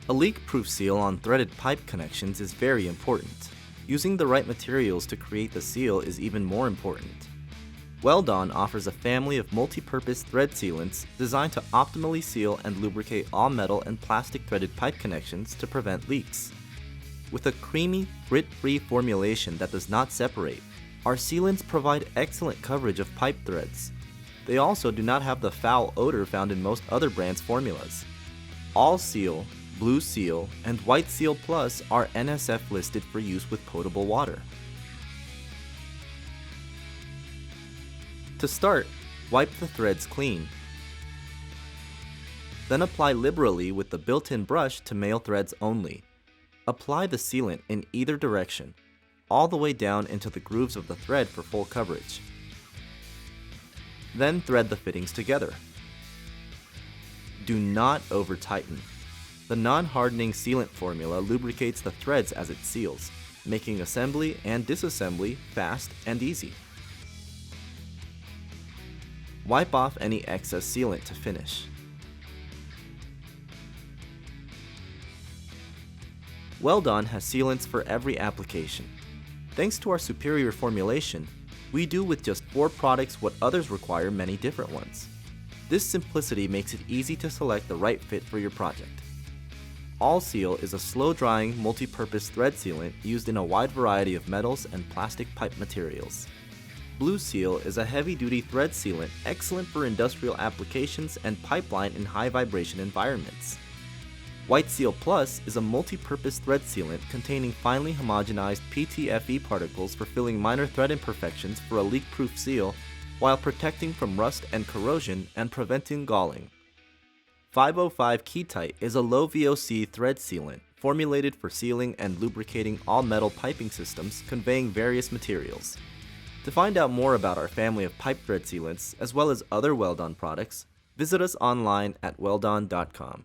A leak-proof seal on threaded pipe connections is very important. Using the right materials to create the seal is even more important. Weld-On offers a family of multi-purpose thread sealants designed to optimally seal and lubricate all metal and plastic threaded pipe connections to prevent leaks. With a creamy, grit-free formulation that does not separate, our sealants provide excellent coverage of pipe threads. They also do not have the foul odor found in most other brands' formulas. All Seal, Blue Seal, and White Seal Plus are NSF listed for use with potable water. To start, wipe the threads clean. Then apply liberally with the built-in brush to male threads only. Apply the sealant in either direction, all the way down into the grooves of the thread for full coverage. Then thread the fittings together. Do not over-tighten. The non-hardening sealant formula lubricates the threads as it seals, making assembly and disassembly fast and easy. Wipe off any excess sealant to finish. Weld-On has sealants for every application. Thanks to our superior formulation, we do with just 4 products what others require many different ones. This simplicity makes it easy to select the right fit for your project. All Seal is a slow-drying, multi-purpose thread sealant used in a wide variety of metals and plastic pipe materials. Blue Seal is a heavy-duty thread sealant excellent for industrial applications and pipeline in high-vibration environments. White Seal Plus is a multi-purpose thread sealant containing finely homogenized PTFE particles for filling minor thread imperfections for a leak-proof seal while protecting from rust and corrosion and preventing galling. 505 Keytite is a low VOC thread sealant formulated for sealing and lubricating all metal piping systems conveying various materials. To find out more about our family of pipe thread sealants as well as other Weld-On products, visit us online at weldon.com.